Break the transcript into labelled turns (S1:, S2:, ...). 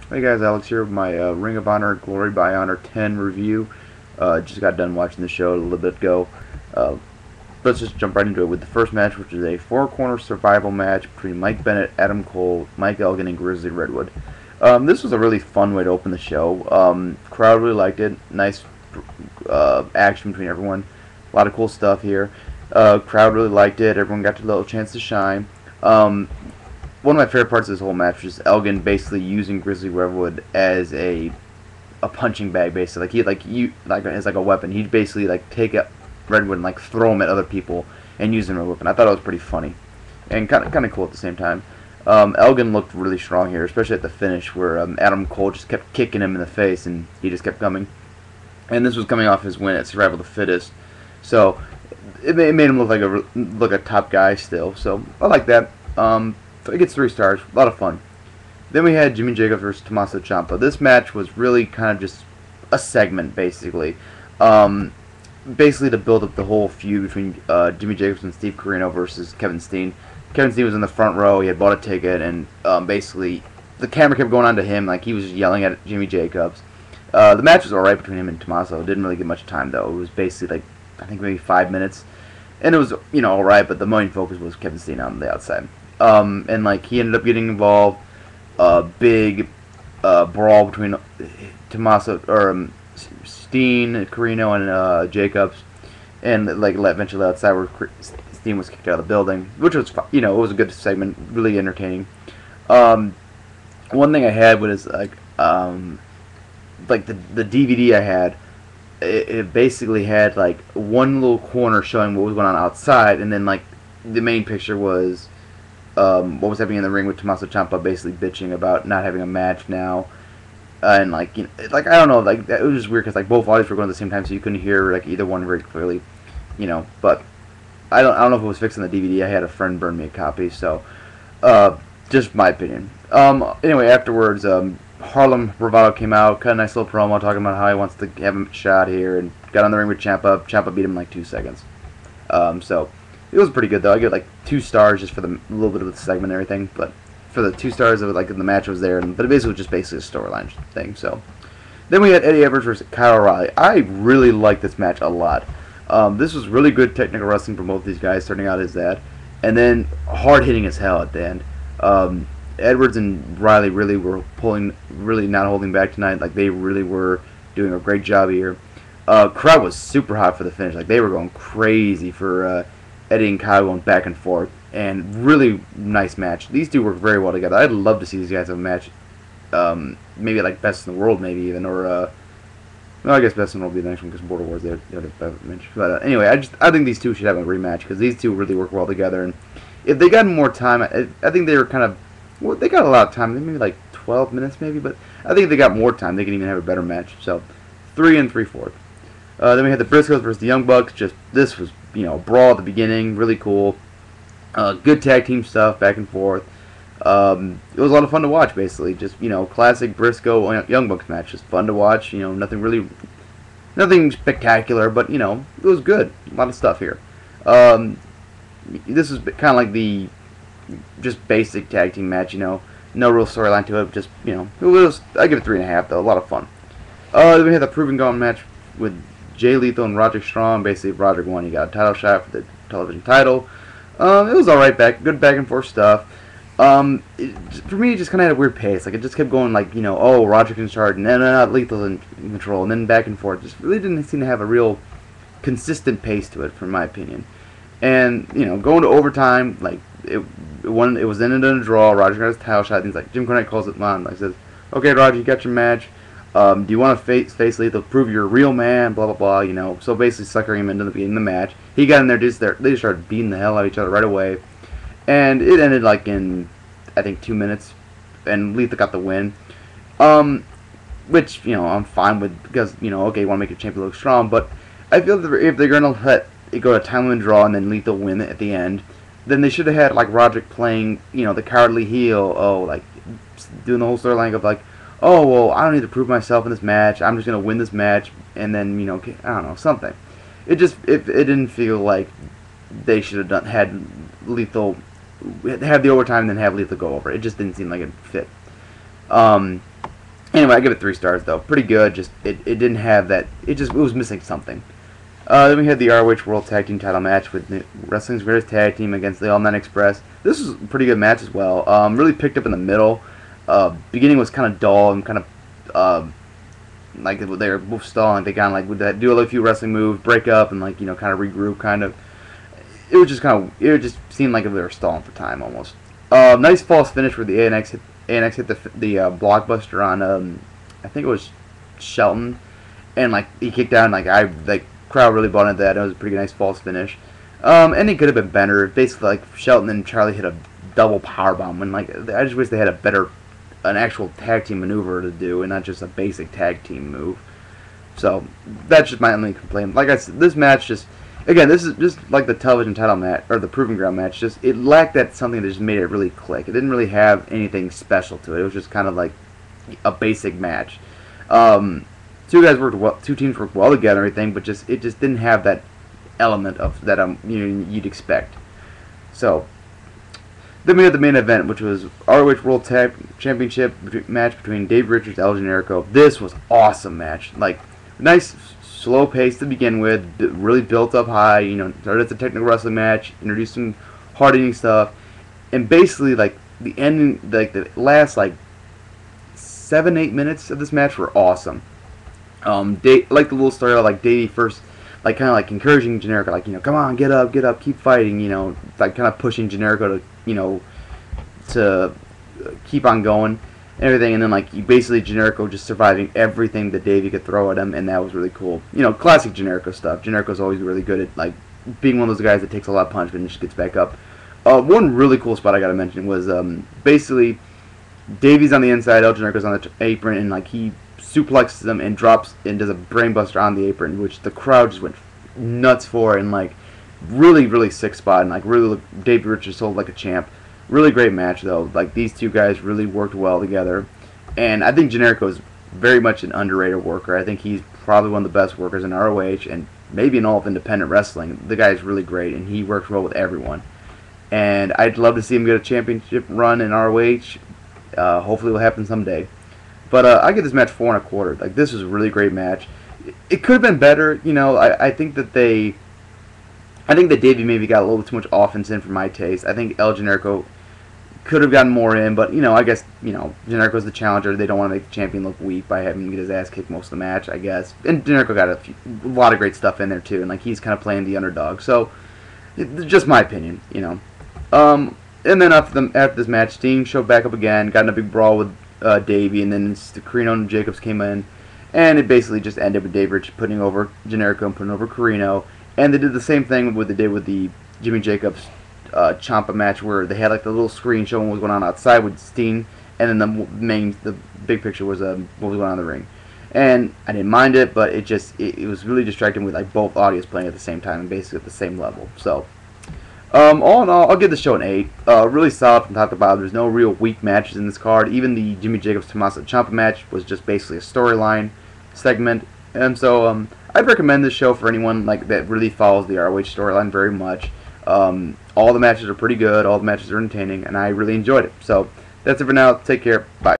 S1: Hey guys, Alex here with my Ring of Honor Glory by Honor 10 review. Just got done watching the show a little bit ago. Uh, let's just jump right into it with the first match, which is a four-corner survival match between Mike Bennett, Adam Cole, Mike Elgin, and Grizzly Redwood. This was a really fun way to open the show. Crowd really liked it. Nice action between everyone. A lot of cool stuff here. Crowd really liked it. Everyone got a little chance to shine. One of my favorite parts of this whole match was Elgin basically using Grizzly Redwood as a punching bag, basically. As like a weapon. He'd basically like take a Redwood and like throw him at other people and use him as a weapon. I thought it was pretty funny and kind of cool at the same time. Elgin looked really strong here, especially at the finish where Adam Cole just kept kicking him in the face and he just kept coming. And this was coming off his win at Survival of the Fittest, so it made him look a top guy still. So I like that. It gets 3 stars. A lot of fun. Then we had Jimmy Jacobs versus Tommaso Ciampa. This match was really kind of just a segment, basically. Basically to build up the whole feud between Jimmy Jacobs and Steve Corino versus Kevin Steen. Kevin Steen was in the front row. He had bought a ticket, and basically the camera kept going on to him, like he was yelling at Jimmy Jacobs. The match was alright between him and Tommaso. It didn't really get much time, though. It was basically, like, I think maybe 5 minutes. And it was, alright, but the main focus was Kevin Steen on the outside. And like he ended up getting involved. Big brawl between Tommaso or Steen, Corino, and Jacobs, and like eventually outside where Steen was kicked out of the building, which was it was a good segment, really entertaining. One thing I had was like the DVD I had. It basically had like one little corner showing what was going on outside, and then like the main picture was what was happening in the ring with Tommaso Ciampa basically bitching about not having a match now, and like like I don't know, like it was just weird because like both audios were going at the same time, so you couldn't hear like either one very clearly, But I don't know if it was fixed on the DVD. I had a friend burn me a copy, so just my opinion. Anyway, afterwards, Harlem Bravado came out, cut a nice little promo talking about how he wants to have a shot here, and got on the ring with Ciampa. Ciampa beat him in like 2 seconds. So. It was pretty good though. I give it like 2 stars just for the little bit of the segment and everything, but for the 2 stars of it, like the match was there, but it basically was just a storyline thing. So then we had Eddie Edwards versus Kyle O'Reilly. I really liked this match a lot. This was really good technical wrestling from both these guys, starting out as that, and then hard hitting as hell at the end. Edwards and Riley really were really not holding back tonight. Like they really were doing a great job here. Crowd was super hot for the finish. Like they were going crazy for. Eddie and Kyle going back and forth, and really nice match. These two work very well together. I'd love to see these guys have a match, maybe like Best in the World, maybe even, or well, I guess Best in the World would be the next one because Border Wars they had a match. But anyway, I think these two should have a rematch because these two really work well together. And if they got more time, I think they were kind of they got a lot of time. Maybe like 12 minutes, maybe, but I think if they got more time, they can even have a better match. So 3 3/4. Then we had the Briscoes versus the Young Bucks. This was brawl at the beginning, really cool. Good tag team stuff, back and forth. It was a lot of fun to watch, basically. Just classic Briscoe Young Bucks match. Just fun to watch. Nothing spectacular, but it was good. A lot of stuff here. This is kind of like the just basic tag team match. No real storyline to it. Just it was. I give it 3.5 though. A lot of fun. Then we had the Proven Gauntlet match with Jay Lethal and Roderick Strong. Basically, if Roderick won, he got a title shot for the television title. It was alright, good back and forth stuff. For me, it just kind of had a weird pace. Like, it just kept going like, oh, Roderick in charge, and then Lethal in control, and then back and forth. Just really didn't seem to have a real consistent pace to it, from my opinion. And, going to overtime, like, it was ended in a draw. Roderick got his title shot. Things like Jim Cornette calls it on. Like, says, okay, Roger, you got your match. Do you want to face Lethal, prove you're a real man, blah, blah, blah, So basically suckering him into beginning the match. He got in there, they just started beating the hell out of each other right away. And it ended like in, I think, 2 minutes. And Lethal got the win. Which, I'm fine with, because, okay, you want to make your champion look strong. But I feel that if they're going to let it go to time limit draw and then Lethal win at the end, then they should have had, like, Roderick playing, the cowardly heel. Oh, like, doing the whole storyline of, like, oh, well, I don't need to prove myself in this match. I'm just going to win this match, and then, I don't know, something. It didn't feel like they should have had Lethal have the overtime and then have Lethal go over. It just didn't seem like it fit. Anyway, I give it 3 stars though. Pretty good. Just it didn't have that. It was missing something. Then we had the ROH World Tag Team Title match with the Wrestling's Greatest Tag Team against the All Men Express. This was a pretty good match as well. Really picked up in the middle. Beginning was kind of dull and kind of like they were both stalling. They kind of like would do a few wrestling moves, break up, and like kind of regroup. Kind of. It just seemed like they were stalling for time almost. Nice false finish where the ANX hit the blockbuster on I think it was Shelton, and like he kicked out and like crowd really bought into that. It was a pretty nice false finish. And it could have been better. Basically, like Shelton and Charlie hit a double powerbomb, and like I just wish they had an actual tag team maneuver to do, and not just a basic tag team move. So that's just my only complaint. Like I said, this match this is just like the television title match or the Proving Ground match. Just it lacked that something that just made it really click. It didn't really have anything special to it. It was just kind of like a basic match. Two teams worked well together and everything, but it just didn't have that element of that you'd expect. So then we had the main event, which was ROH World Tag Championship match between Dave Richards and El Generico. This was awesome match. Like nice slow pace to begin with, really built up high. Started as a technical wrestling match, introduced some hard hitting stuff, and basically like the ending, like the last like 7-8 minutes of this match were awesome. Like the little story of like Davey first, like kind of like encouraging Generico, like come on, get up, keep fighting. Like kind of pushing Generico to keep on going and everything. And then like basically Generico just surviving everything that Davey could throw at him, and that was really cool. Classic Generico stuff. Generico's always really good at like being one of those guys that takes a lot of punishment and just gets back up. One really cool spot I gotta mention was basically Davey's on the inside, El Generico's on the apron, and like he suplexes him and drops and does a brainbuster on the apron, which the crowd just went nuts for, and like really sick spot, and like really Dave Richards sold like a champ. Really great match though. Like these two guys really worked well together, and I think Generico is very much an underrated worker. I think he's probably one of the best workers in ROH and maybe in all of independent wrestling. The guy is really great, and he works well with everyone. And I'd love to see him get a championship run in ROH. Hopefully it will happen someday. But I give this match 4 1/4. Like this was a really great match. It could have been better. I think that Davey maybe got a little too much offense in for my taste. I think El Generico could have gotten more in, but I guess Generico's the challenger. They don't want to make the champion look weak by having him get his ass kicked most of the match, I guess. And Generico got a lot of great stuff in there too, and like he's kind of playing the underdog. So just my opinion, And then after this match, Steen showed back up again, got in a big brawl with Davey, and then Carino and Jacobs came in, and it basically just ended with Dave Rich putting over Generico and putting over Carino. And they did the same thing with the Jimmy Jacobs Ciampa match, where they had like the little screen showing what was going on outside with Steen, and then the big picture was what was going on in the ring. And I didn't mind it, but it was really distracting with like both audios playing at the same time and basically at the same level. So all in all, I'll give the show an 8. Really solid from top to bottom. There's no real weak matches in this card. Even the Jimmy Jacobs Tommaso Ciampa match was just basically a storyline segment. And so I'd recommend this show for anyone like that really follows the ROH storyline very much. All the matches are pretty good. All the matches are entertaining, and I really enjoyed it. So that's it for now. Take care. Bye.